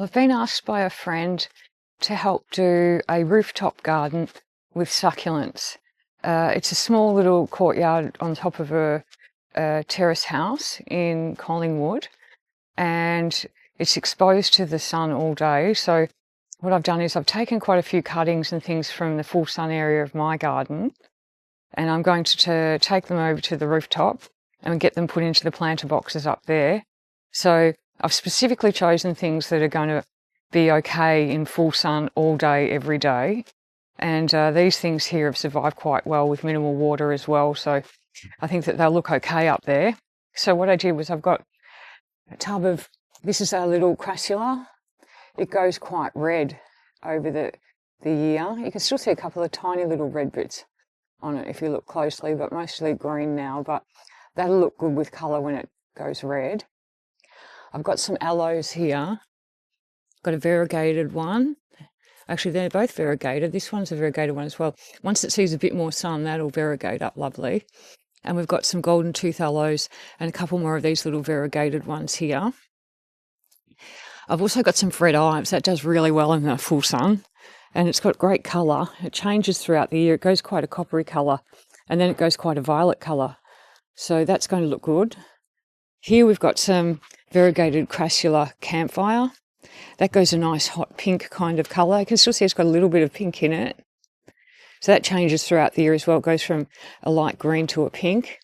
I've been asked by a friend to help do a rooftop garden with succulents. It's a small little courtyard on top of a terrace house in Collingwood, and it's exposed to the sun all day. So what I've done is I've taken quite a few cuttings and things from the full sun area of my garden, and I'm going to take them over to the rooftop and get them put into the planter boxes up there. So I've specifically chosen things that are going to be okay in full sun all day, every day. And these things here have survived quite well with minimal water as well. So I think that they'll look okay up there. So what I did was I've got a tub of, this is our little Crassula. It goes quite red over the year. You can still see a couple of tiny little red bits on it if you look closely, but mostly green now. But that'll look good with colour when it goes red. I've got some aloes here. Got a variegated one. Actually, they're both variegated. This one's a variegated one as well. Once it sees a bit more sun, that'll variegate up lovely. And we've got some golden tooth aloes and a couple more of these little variegated ones here. I've also got some red Ives. That does really well in the full sun. And it's got great colour. It changes throughout the year. It goes quite a coppery colour, and then it goes quite a violet colour. So that's going to look good. Here we've got some variegated Crassula Campfire. That goes a nice hot pink kind of colour. You can still see it's got a little bit of pink in it. So that changes throughout the year as well. It goes from a light green to a pink.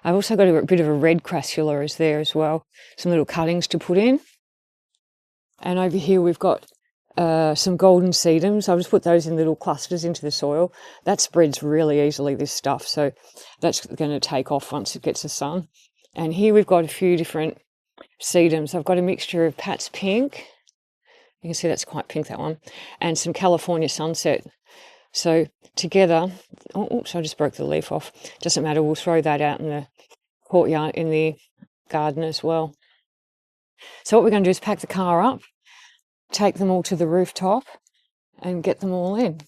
I've also got a bit of a red Crassula is there as well. Some little cuttings to put in. And over here we've got some golden sedums. I'll just put those in little clusters into the soil. That spreads really easily, this stuff. So that's going to take off once it gets the sun. And here we've got a few different sedums. I've got a mixture of Pat's Pink. You can see that's quite pink, that one. And some California Sunset. So together, oops, I just broke the leaf off. Doesn't matter, we'll throw that out in the courtyard, in the garden as well. So what we're going to do is pack the car up, take them all to the rooftop and get them all in.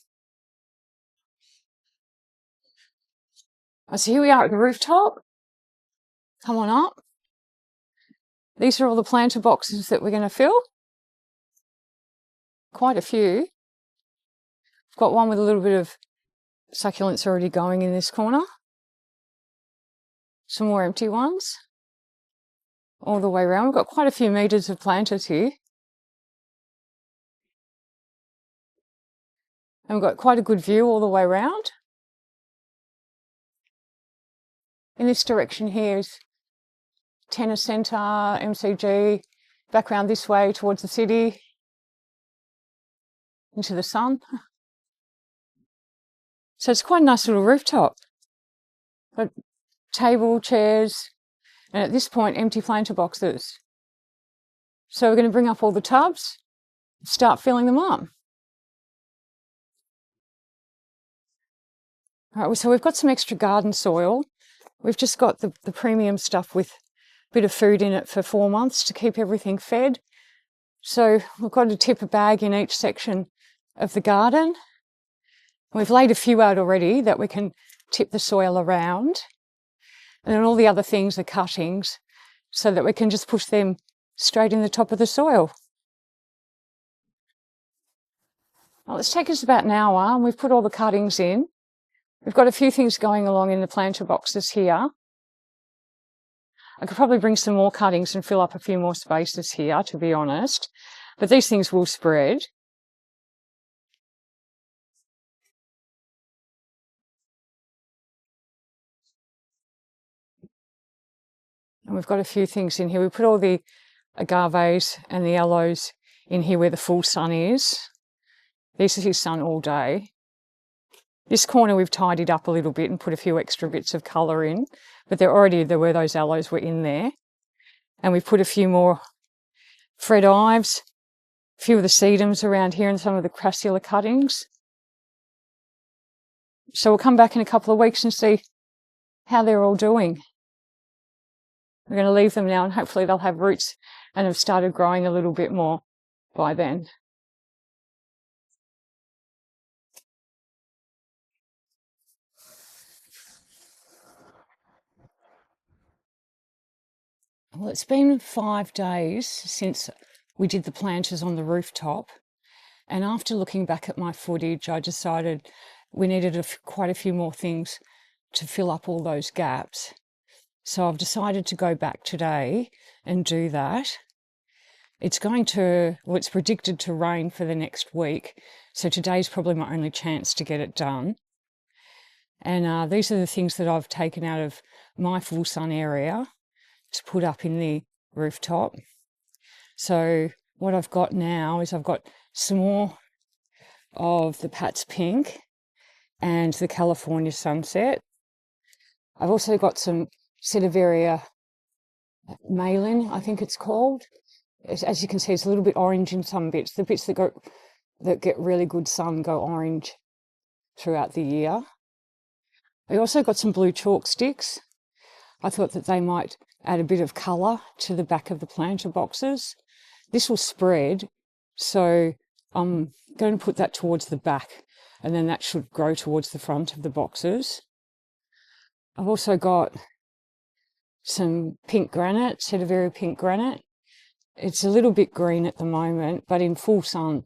So here we are at the rooftop. Come on up. These are all the planter boxes that we're going to fill. Quite a few. I've got one with a little bit of succulents already going in this corner. Some more empty ones. All the way around. We've got quite a few metres of planters here. And we've got quite a good view all the way around. In this direction here is Tennis Centre, MCG, back round this way towards the city, into the sun. So it's quite a nice little rooftop. Got table, chairs, and at this point empty planter boxes. So we're going to bring up all the tubs, start filling them up. All right, so we've got some extra garden soil. We've just got the premium stuff with a bit of food in it for 4 months to keep everything fed. So we've got to tip a bag in each section of the garden. We've laid a few out already that we can tip the soil around. And then all the other things are cuttings so that we can just push them straight in the top of the soil. Well, it's taken us about an hour and we've put all the cuttings in. We've got a few things going along in the planter boxes here. I could probably bring some more cuttings and fill up a few more spaces here, to be honest. But these things will spread. And we've got a few things in here. We put all the agaves and the aloes in here where the full sun is. This is his sun all day. This corner we've tidied up a little bit and put a few extra bits of colour in, but there were those aloes were in there. And we've put a few more red Ives, a few of the sedums around here and some of the Crassula cuttings. So we'll come back in a couple of weeks and see how they're all doing. We're going to leave them now and hopefully they'll have roots and have started growing a little bit more by then. Well, it's been 5 days since we did the planters on the rooftop. And after looking back at my footage, I decided we needed quite a few more things to fill up all those gaps. So I've decided to go back today and do that. It's it's predicted to rain for the next week. So today's probably my only chance to get it done. And these are the things that I've taken out of my full sun area to put up in the rooftop. So what I've got now is I've got some more of the Pat's Pink and the California Sunset. I've also got some Sedeveria Maialen, I think it's called. As you can see, it's a little bit orange in some bits. The bits that get really good sun go orange throughout the year. I also got some blue Chalksticks. I thought that they might add a bit of colour to the back of the planter boxes. This will spread, so I'm going to put that towards the back, and then that should grow towards the front of the boxes. I've also got some pink granite, Sedeveria pink granite. It's a little bit green at the moment, but in full sun,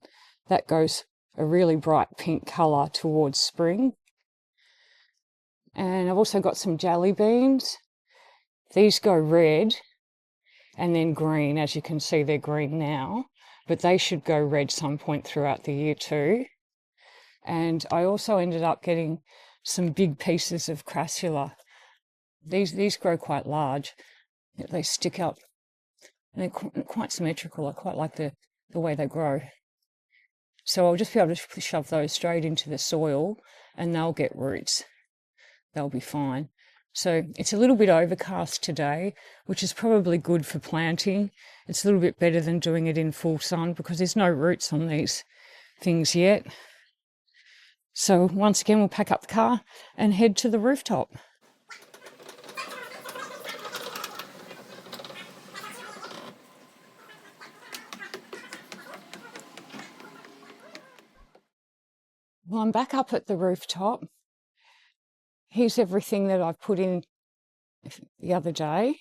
that goes a really bright pink colour towards spring. And I've also got some jelly beans. These go red and then green. As you can see, they're green now, but they should go red some point throughout the year too. And I also ended up getting some big pieces of Crassula. These grow quite large. They stick up and they're quite symmetrical. I quite like the way they grow. So I'll just be able to shove those straight into the soil and they'll get roots. They'll be fine. So it's a little bit overcast today, which is probably good for planting. It's a little bit better than doing it in full sun because there's no roots on these things yet. So once again, we'll pack up the car and head to the rooftop. Well, I'm back up at the rooftop. Here's everything that I've put in the other day.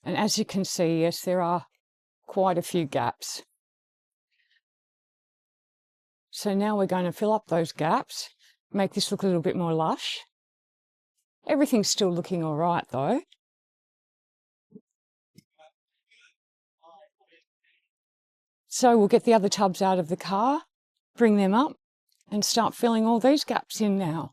And as you can see, yes, there are quite a few gaps. So now we're going to fill up those gaps, make this look a little bit more lush. Everything's still looking all right though. So we'll get the other tubs out of the car, bring them up and start filling all these gaps in now.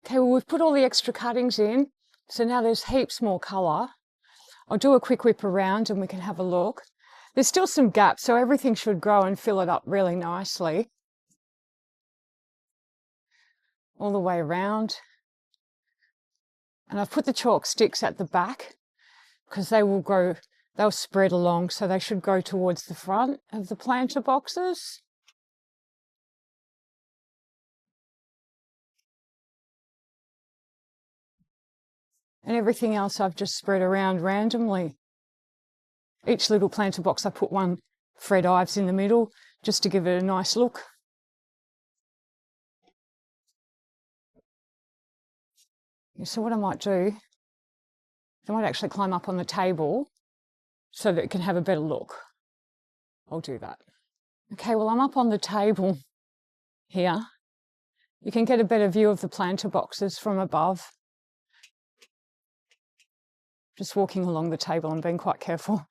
Okay, well, we've put all the extra cuttings in, so now there's heaps more colour. I'll do a quick whip around and we can have a look. There's still some gaps, so everything should grow and fill it up really nicely. All the way around. And I've put the chalk sticks at the back because they will grow, they'll spread along, so they should go towards the front of the planter boxes. And everything else I've just spread around randomly. Each little planter box I put one Fred Ives in the middle just to give it a nice look. So what I might do, I might actually climb up on the table so that it can have a better look. I'll do that. Okay, well, I'm up on the table here. You can get a better view of the planter boxes from above. Just walking along the table and being quite careful.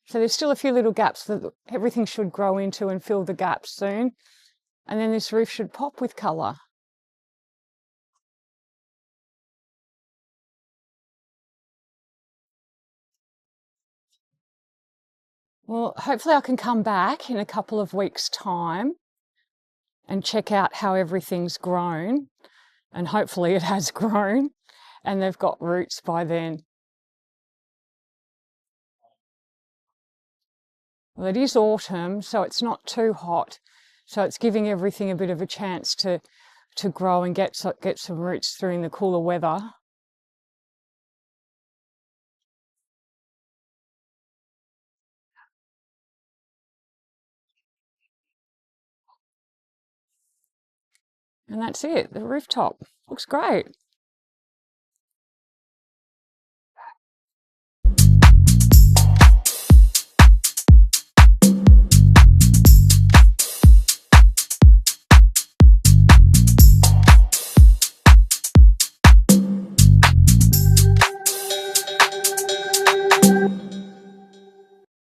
So there's still a few little gaps that everything should grow into and fill the gaps soon. And then this roof should pop with colour. Well, hopefully I can come back in a couple of weeks' time and check out how everything's grown. And hopefully it has grown and they've got roots by then. Well, it is autumn, so it's not too hot. So it's giving everything a bit of a chance to grow and get some roots through in the cooler weather. And that's it, the rooftop. Looks great.